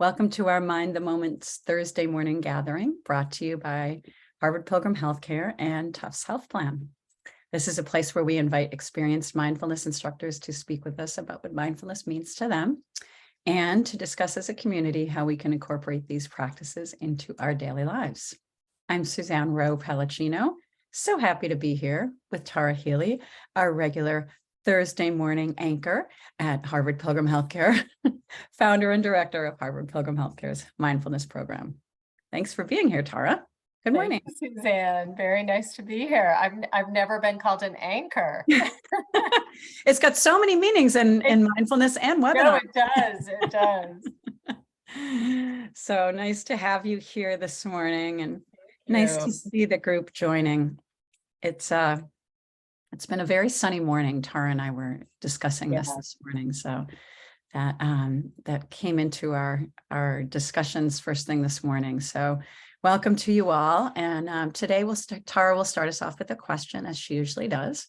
Welcome to our Mind the Moment's Thursday morning gathering, brought to you by Harvard Pilgrim Healthcare and Tufts Health Plan. This is a place where we invite experienced mindfulness instructors to speak with us about what mindfulness means to them and to discuss as a community how we can incorporate these practices into our daily lives. I'm Suzanne Rowe Palacino. So happy to be here with Tara Healey, our regular Thursday morning anchor at Harvard Pilgrim Healthcare, founder and director of Harvard Pilgrim Healthcare's mindfulness program. Thanks for being here, Tara. Good morning. Thank you, Suzanne. Very nice to be here. I've never been called an anchor. It's got so many meanings in mindfulness and webinar. No, it does. It does. So nice to have you here this morning, and nice to see the group joining. It's been a very sunny morning. Tara and I were discussing this morning, so that came into our discussions first thing this morning. So welcome to you all. And today Tara will start us off with a question, as she usually does,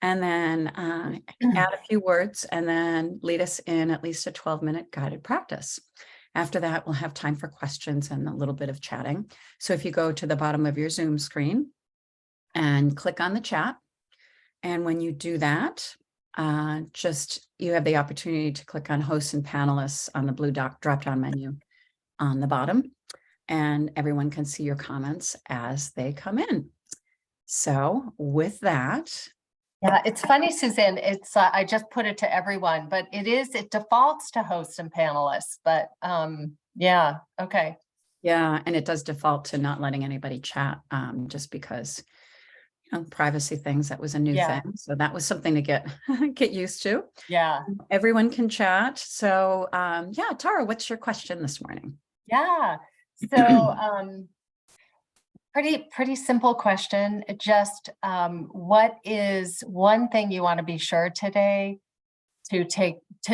and then add a few words and then lead us in at least a 12-minute guided practice. After that, we'll have time for questions and a little bit of chatting. So if you go to the bottom of your Zoom screen and click on the chat, and when you do that, you have the opportunity to click on hosts and panelists on the blue drop-down menu on the bottom, and everyone can see your comments as they come in. So with that. Yeah, it's funny, Suzanne, I just put it to everyone, but it defaults to hosts and panelists, but yeah, okay. Yeah, and it does default to not letting anybody chat just because privacy things. That was a new thing. So that was something to get used to. Yeah. Everyone can chat. So Tara, what's your question this morning? Yeah. So pretty simple question. Just what is one thing you want to be sure today to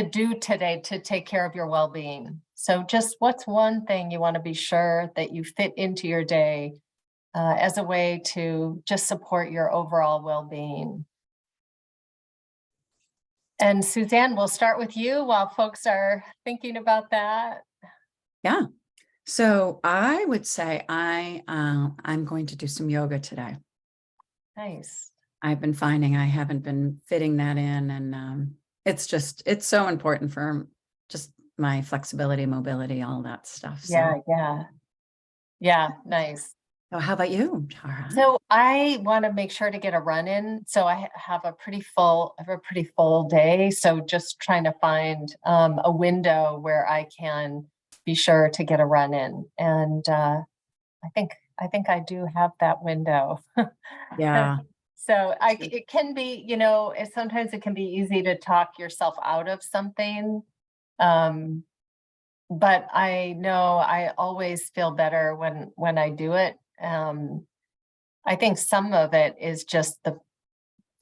do today to take care of your well-being? So just what's one thing you want to be sure that you fit into your day as a way to just support your overall well-being? And Suzanne, we'll start with you while folks are thinking about that. Yeah. So I would say I'm going to do some yoga today. Nice. I've been finding I haven't been fitting that in, and it's so important for just my flexibility, mobility, all that stuff. So. Yeah. Nice. So how about you, Tara? So I want to make sure to get a run in. So I have a pretty full day. So just trying to find a window where I can be sure to get a run in. And I think I do have that window. Yeah. So it can be, sometimes it can be easy to talk yourself out of something. But I know I always feel better when I do it. I think some of it is just the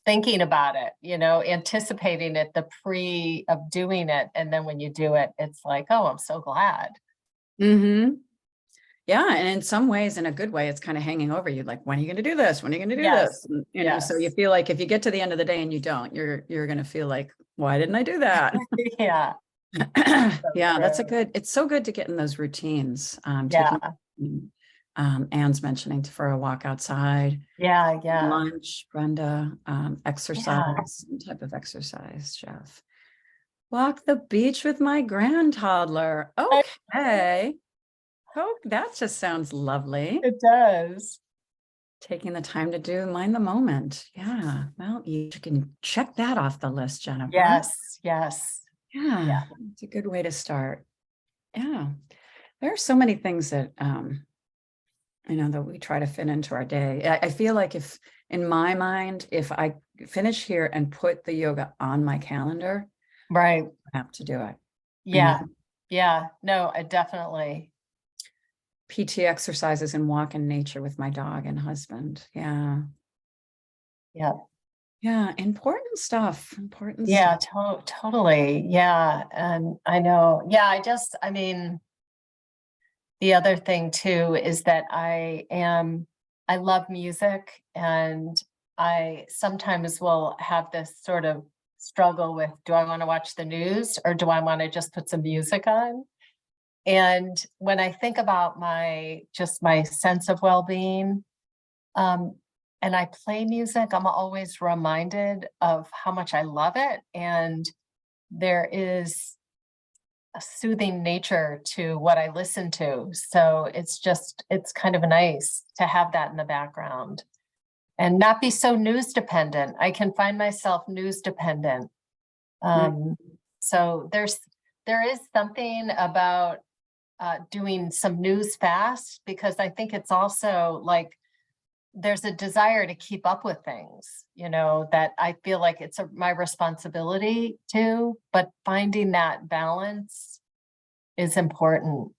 thinking about it, anticipating it, the pre of doing it. And then when you do it, it's like, oh, I'm so glad. Mm-hmm. Yeah. And in some ways, in a good way, it's kind of hanging over you. Like, when are you going to do this? When are you going to do this? And, so you feel like if you get to the end of the day and you don't, you're going to feel like, why didn't I do that? Yeah. Yeah. It's so good to get in those routines. Anne's mentioning for a walk outside. Yeah. Lunch, Brenda, exercise, some type of exercise, Jeff. Walk the beach with my grand toddler. Okay. Oh, that just sounds lovely. It does. Taking the time to do Mind the Moment. Yeah. Well, you can check that off the list, Jennifer. Yes. Yeah. It's a good way to start. Yeah. There are so many things that that we try to fit into our day. I feel like in my mind, if I finish here and put the yoga on my calendar, right, I have to do it. Yeah. No, I definitely. PT exercises and walk in nature with my dog and husband. Yeah. Important stuff. Yeah, totally. Yeah. And I know. Yeah. The other thing too is that I love music, and I sometimes will have this sort of struggle with, do I want to watch the news or do I want to just put some music on? And when I think about just my sense of well-being, and I play music, I'm always reminded of how much I love it. And there is a soothing nature to what I listen to. So it's kind of nice to have that in the background and not be so news dependent. I can find myself news dependent. So there is something about doing some news fast, because I think it's also like there's a desire to keep up with things, that I feel like it's my responsibility to, but finding that balance is important.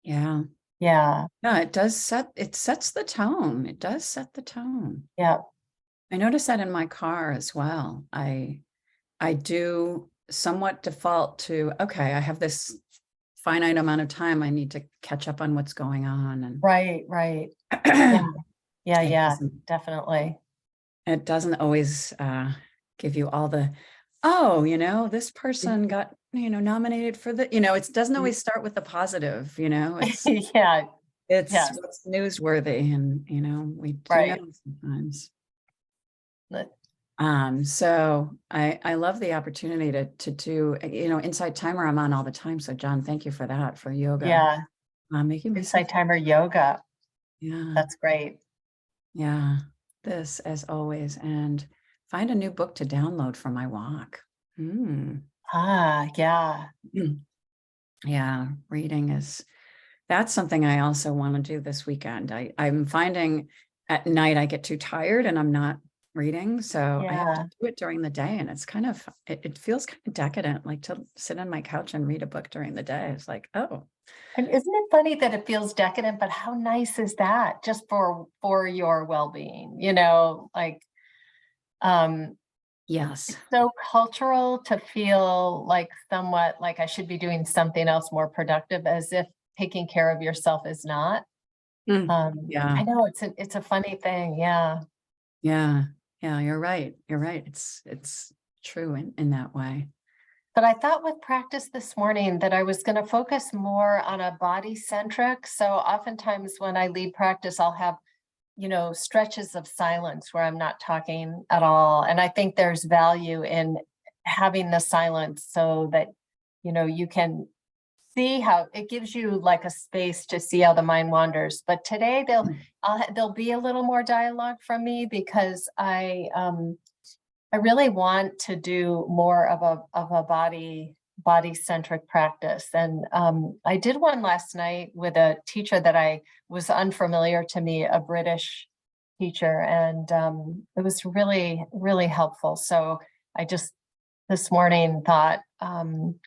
Yeah. Yeah. No, it sets the tone. It does set the tone. Yeah. I notice that in my car as well. I do somewhat default to, okay, I have this finite amount of time. I need to catch up on what's going on. And Right. Yeah. Yeah. doesn't, Definitely. it doesn't always give you all the, this person got, nominated for the, it doesn't always start with the positive, Yeah. it's Yes. what's newsworthy, and, we do know Right. sometimes. But- So I love the opportunity to do, Insight Timer I'm on all the time. So John, thank you for that, for yoga. Yeah. Making myself, Insight Timer yoga. yeah, That's great. yeah, this as always, and find a new book to download for my walk. Yeah. Yeah, reading that's something I also want to do this weekend. I'm finding at night I get too tired and I'm not reading. So I have to Yeah. do it during the day. And it feels kind of decadent, like to sit on my couch and read a book during the day. It's like, oh. And isn't it funny that it feels decadent, but how nice is that just for your well-being, Yes. it's so cultural to feel like somewhat like I should be doing something else more productive, as if taking care of yourself is not. Yeah. I know it's a funny thing. Yeah. Yeah. Yeah. You're right. You're right. It's true in that way. But I thought with practice this morning that I was going to focus more on a body centric. So oftentimes when I lead practice, I'll have, stretches of silence where I'm not talking at all. And I think there's value in having the silence so that, you can see how it gives you like a space to see how the mind wanders. But today there'll be a little more dialogue from me, because I really want to do more of a body centric practice. And I did one last night with a teacher that I was unfamiliar to me, a British teacher, and it was really, really helpful. So I just this morning thought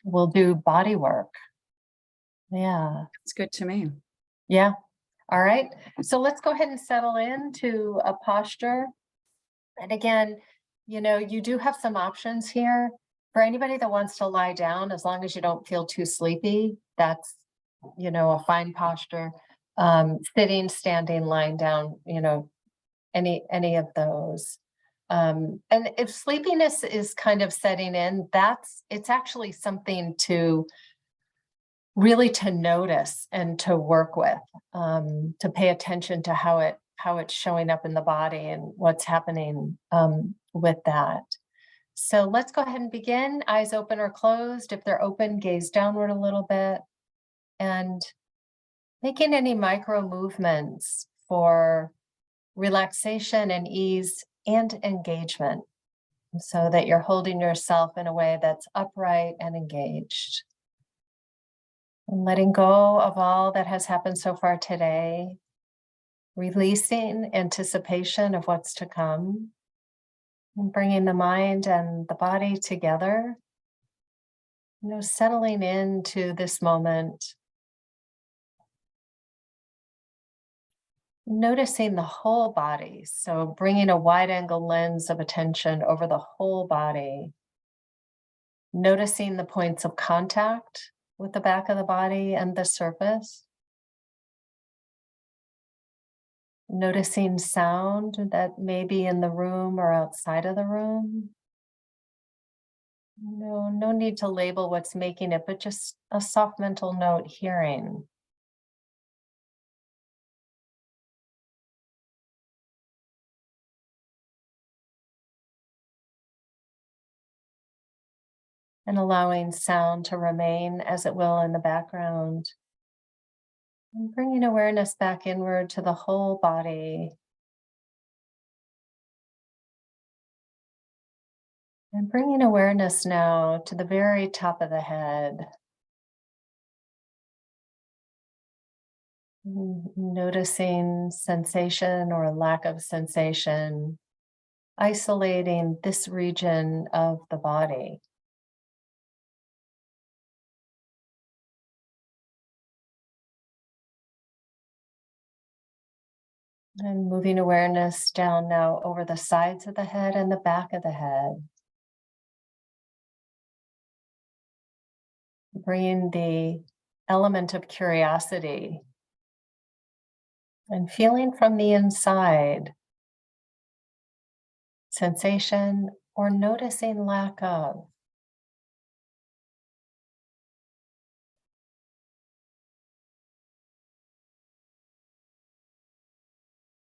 we'll do body work. Yeah. It's good to me. Yeah. All right. So let's go ahead and settle into a posture. And again, you do have some options here for anybody that wants to lie down, as long as you don't feel too sleepy. That's, a fine posture. Sitting, standing, lying down, any of those. And if sleepiness is kind of setting in, it's actually something to really to notice and to work with, to pay attention to how it's showing up in the body and what's happening with that. So let's go ahead and begin. Eyes open or closed. If they're open, gaze downward a little bit, and making any micro movements for relaxation and ease and engagement, so that you're holding yourself in a way that's upright and engaged. And letting go of all that has happened so far today, releasing anticipation of what's to come, and bringing the mind and the body together, settling into this moment, noticing the whole body. So bringing a wide angle lens of attention over the whole body, noticing the points of contact with the back of the body and the surface. Noticing sound that may be in the room or outside of the room. No need to label what's making it, but just a soft mental note hearing. And allowing sound to remain as it will in the background. And bringing awareness back inward to the whole body. And bringing awareness now to the very top of the head. Noticing sensation or lack of sensation, isolating this region of the body. And moving awareness down now over the sides of the head and the back of the head. Bringing the element of curiosity and feeling from the inside sensation or noticing lack of.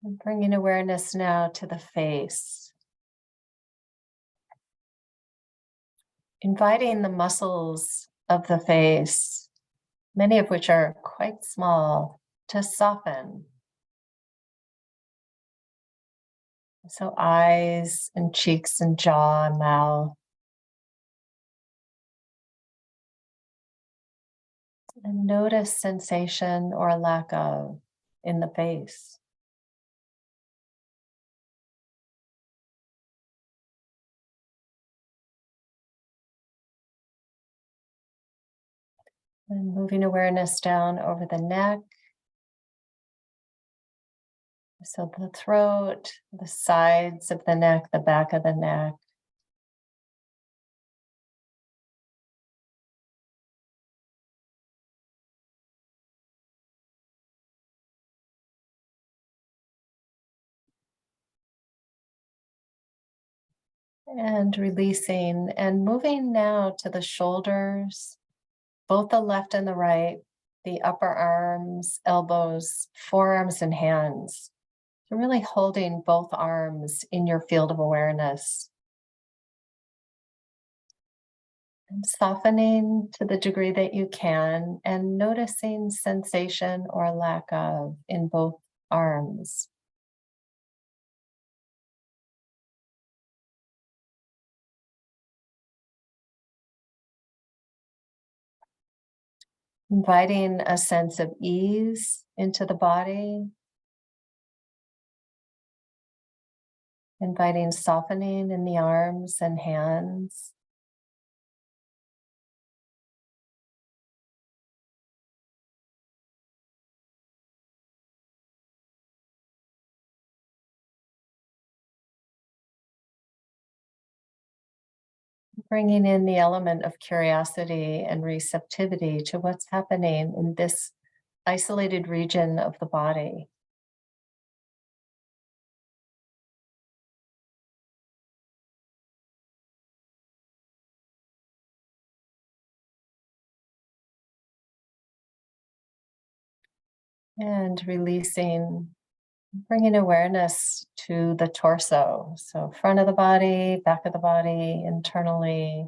And bringing awareness now to the face. Inviting the muscles of the face, many of which are quite small, to soften. So eyes and cheeks and jaw and mouth. And notice sensation or lack of in the face. And moving awareness down over the neck. So the throat, the sides of the neck, the back of the neck. And releasing and moving now to the shoulders, both the left and the right, the upper arms, elbows, forearms, and hands. So really holding both arms in your field of awareness. And softening to the degree that you can and noticing sensation or lack of in both arms. Inviting a sense of ease into the body. Inviting softening in the arms and hands. Bringing in the element of curiosity and receptivity to what's happening in this isolated region of the body. And releasing, bringing awareness to the torso. So front of the body, back of the body, internally.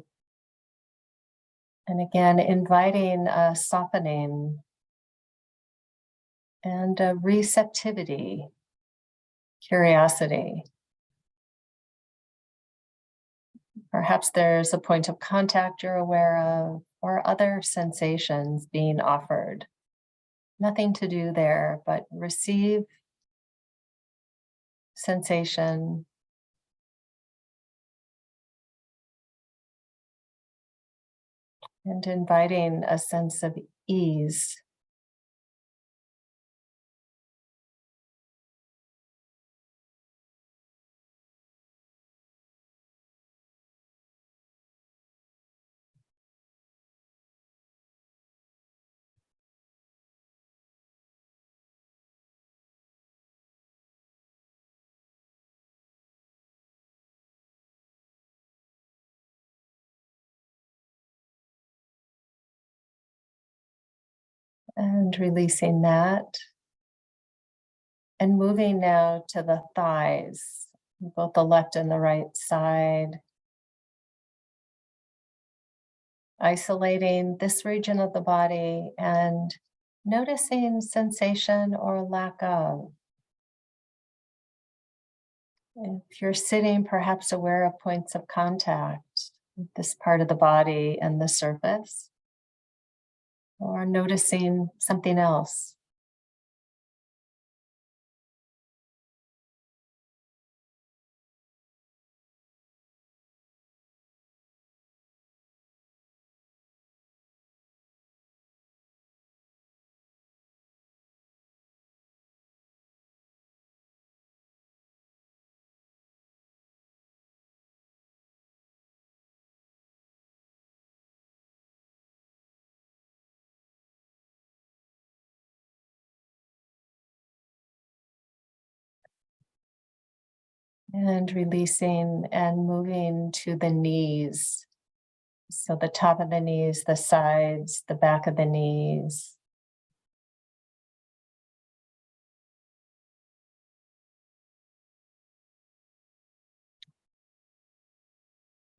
And again, inviting a softening and a receptivity, curiosity. Perhaps there's a point of contact you're aware of, or other sensations being offered. Nothing to do there, but receive sensation. And inviting a sense of ease. And releasing that. And moving now to the thighs, both the left and the right side. Isolating this region of the body and noticing sensation or lack of. If you're sitting, perhaps aware of points of contact with this part of the body and the surface, or noticing something else. And releasing and moving to the knees. So the top of the knees, the sides, the back of the knees.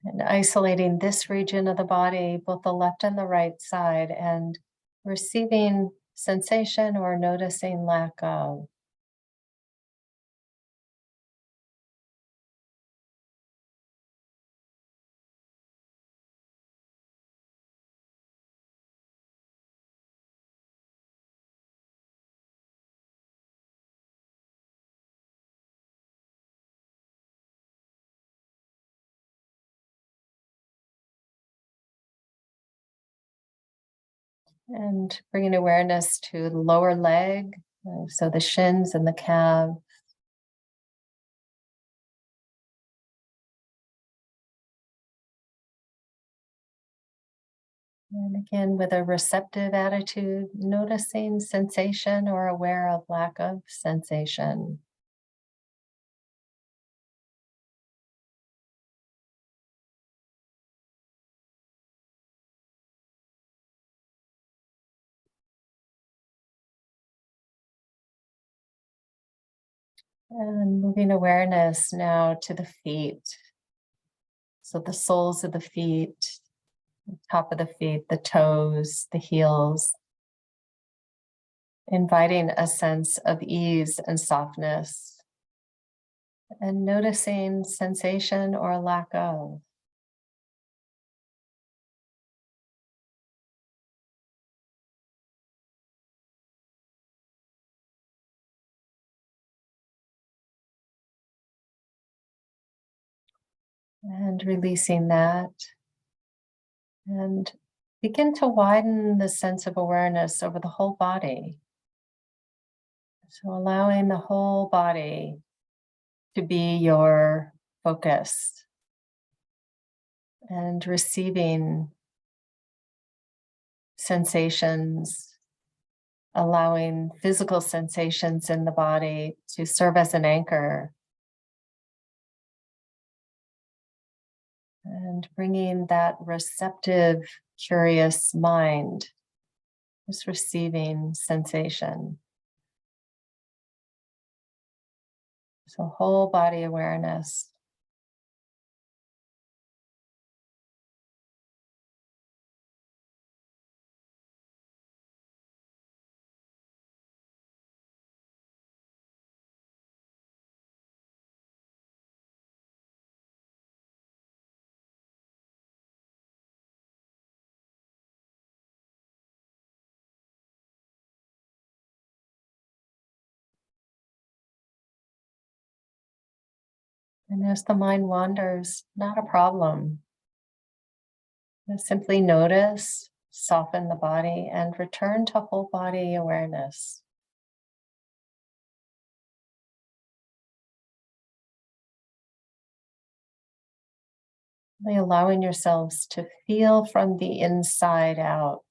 And isolating this region of the body, both the left and the right side, and receiving sensation or noticing lack of. And bringing awareness to the lower leg, so the shins and the calf. And again, with a receptive attitude, noticing sensation or aware of lack of sensation. And moving awareness now to the feet. So the soles of the feet, the top of the feet, the toes, the heels. Inviting a sense of ease and softness. And noticing sensation or lack of. And releasing that. And begin to widen the sense of awareness over the whole body. So allowing the whole body to be your focus. And receiving sensations, allowing physical sensations in the body to serve as an anchor. And bringing that receptive, curious mind, just receiving sensation. So whole body awareness. And as the mind wanders, not a problem. Just simply notice, soften the body, and return to whole body awareness. Really allowing yourselves to feel from the inside out.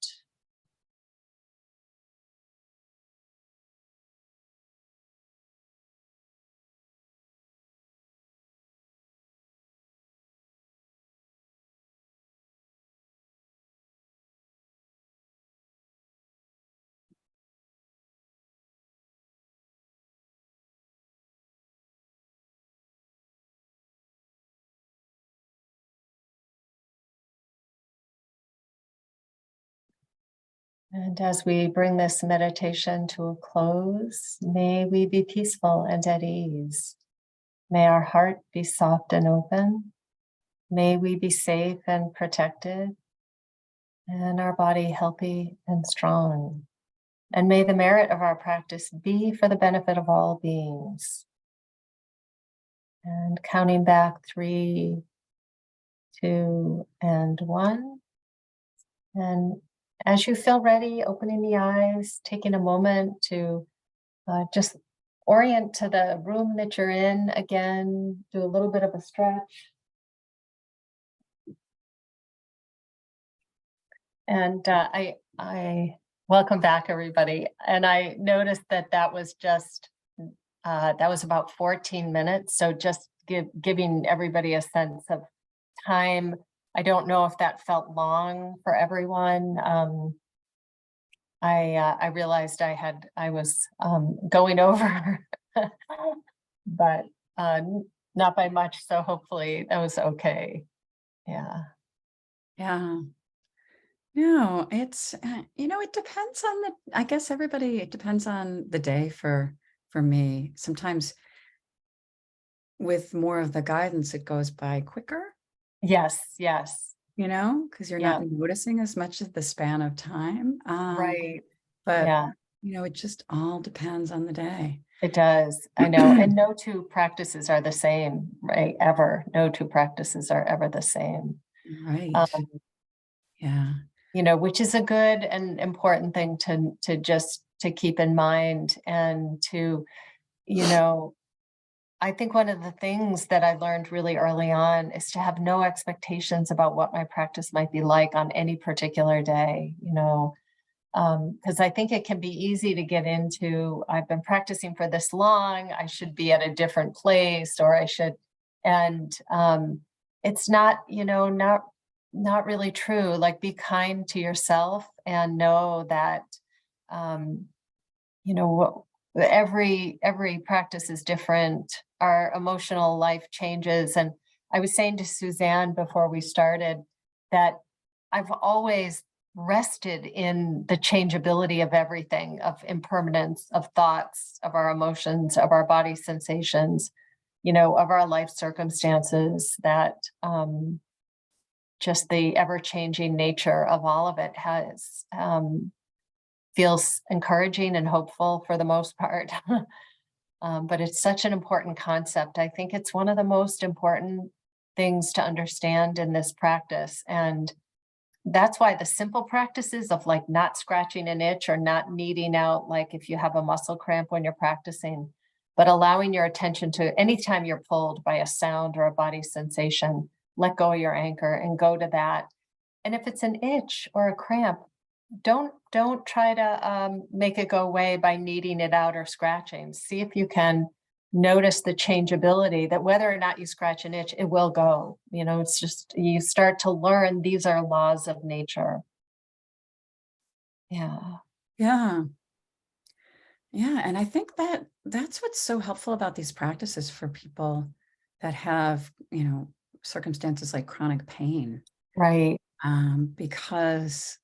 And as we bring this meditation to a close, may we be peaceful and at ease. May our heart be soft and open. May we be safe and protected, and our body healthy and strong. And may the merit of our practice be for the benefit of all beings. And counting back 3, 2, and 1. And as you feel ready, opening the eyes, taking a moment to just orient to the room that you're in again, do a little bit of a stretch. And I welcome back, everybody. And I noticed that that was just, that was about 14 minutes. So just giving everybody a sense of time. I don't know if that felt long for everyone. I realized I was going over, but not by much. So hopefully that was okay. Yeah. Yeah. No, it's, it depends on I guess it depends on the day for me. Sometimes with more of the guidance, it goes by quicker, Yes. Yes. because you're not Yeah. noticing as much of the span of time. Right. But, Yeah. it just all depends on the day. It does. I know. And no two practices are the same, right? Ever. No two practices are ever the same. Right. Yeah. Which is a good and important thing to just to keep in mind, and to, I think one of the things that I learned really early on is to have no expectations about what my practice might be like on any particular day, because I think it can be easy to get into, I've been practicing for this long, I should be at a different place, or I should, and it's not, not really true. Like, be kind to yourself and know that, every practice is different. Our emotional life changes. And I was saying to Suzanne before we started that I've always rested in the changeability of everything, of impermanence, of thoughts, of our emotions, of our body sensations, of our life circumstances, that just the ever-changing nature of all of it feels encouraging and hopeful for the most part. But it's such an important concept. I think it's one of the most important things to understand in this practice. And that's why the simple practices of, like, not scratching an itch or not kneading out, like if you have a muscle cramp when you're practicing, but allowing your attention to anytime you're pulled by a sound or a body sensation, let go of your anchor and go to that. And if it's an itch or a cramp, don't try to make it go away by kneading it out or scratching. See if you can notice the changeability, that whether or not you scratch an itch, it will go. It's just, you start to learn these are laws of nature. Yeah. Yeah. Yeah. And I think that's what's so helpful about these practices for people that have, circumstances like chronic pain. Right. Because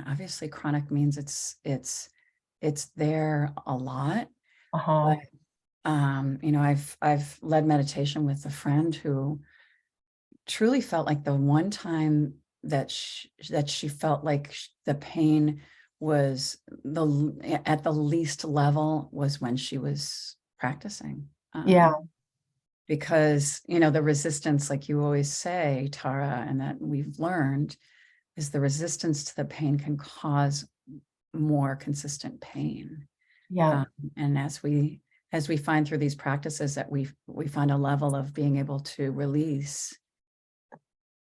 obviously chronic means it's there a lot. Uh-huh. But, I've led meditation with a friend who truly felt like the one time that she felt like the pain was at the least level was when she was practicing. Yeah. Because, the resistance, like you always say, Tara, and that we've learned, is the resistance to the pain can cause more consistent pain. Yeah. And as we find through these practices that we find a level of being able to release,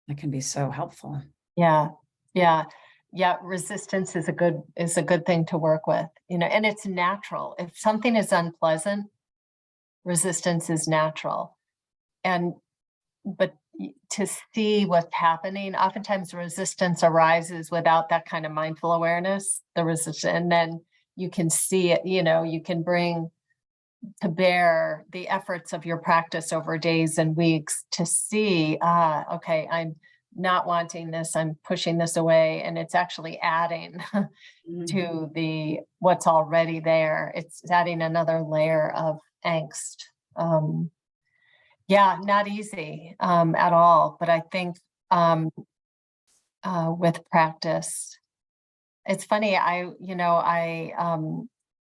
that can be so helpful. Yeah. Yeah. Yeah. Resistance is a good thing to work with, and it's natural. If something is unpleasant, resistance is natural. But to see what's happening, oftentimes resistance arises without that kind of mindful awareness, the resistance, and then you can see it, you can bring to bear the efforts of your practice over days and weeks to see, okay, not wanting this, I'm pushing this away, and it's actually adding Mhm. to the what's already there. It's adding another layer of angst. Yeah, not easy at all. But I think with practice, it's funny.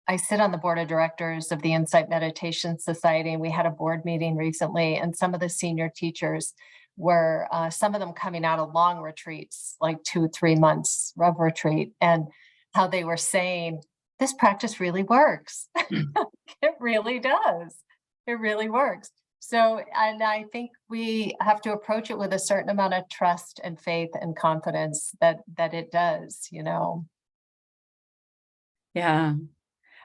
I sit on the board of directors of the Insight Meditation Society, and we had a board meeting recently, and some of the senior teachers were, some of them coming out of long retreats, like 2-3 months of retreat, and how they were saying, this practice really works. It really does. It really works. So, and I think we have to approach it with a certain amount of trust and faith and confidence that it does, Yeah.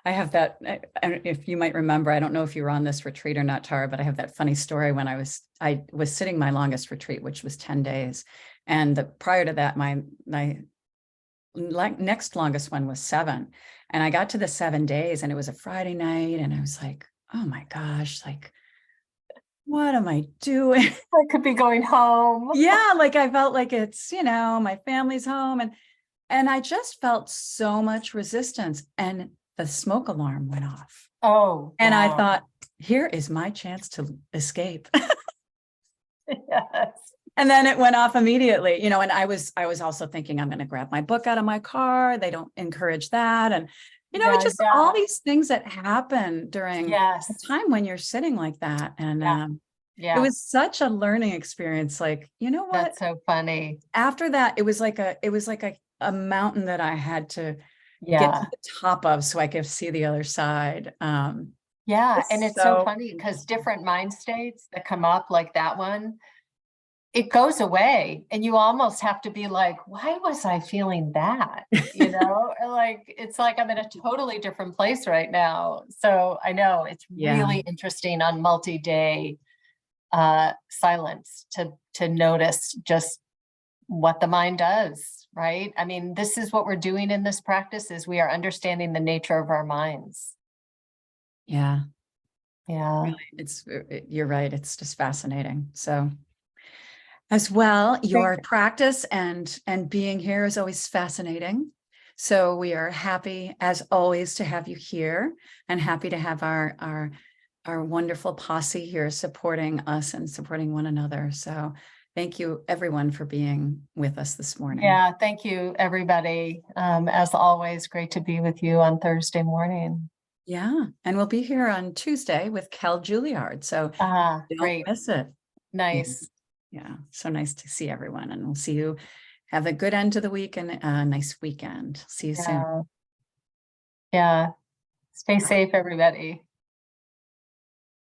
I have that, if you might remember, I don't know if you were on this retreat or not, Tara, but I have that funny story when I was sitting my longest retreat, which was 10 days. And prior to that, my next longest one was 7. And I got to the 7 days and it was a Friday night. And I was like, oh my gosh, like, what am I doing? I could be going home. Yeah. Like I felt like it's, my family's home. And I just felt so much resistance. And the smoke alarm went off. Oh, And I wow. thought, here is my chance to escape. Yes. And then it went off immediately, and I was also thinking, I'm going to grab my book out of my car. They don't encourage that. And, it's just all these things that happen during Yes. the time when you're sitting like that. And Yeah. it was such a learning experience. Like, you know what? That's so funny. After that, it was like a mountain that I had to get Yeah. to the top of so I could see the other side. Yeah. And it's so funny because different mind states that come up like that one, it goes away and you almost have to be like, why was I feeling that? Like, it's like I'm in a totally different place right now. So I know it's really interesting on multi-day silence to notice just what the mind does, right? I mean, this is what we're doing in this practice is we are understanding the nature of our minds. Yeah. Yeah. Really, you're right. It's just fascinating. So as well, your practice and being here is always fascinating. So we are happy as always to have you here and happy to have our wonderful posse here supporting us and supporting one another. So thank you everyone for being with us this morning. Yeah, thank you everybody. As always, great to be with you on Thursday morning. Yeah, and we'll be here on Tuesday with Kel Juilliard. So don't miss it. Nice. Yeah, so nice to see everyone, and we'll see you. Have a good end of the week and a nice weekend. See you soon. Yeah. Stay safe, everybody.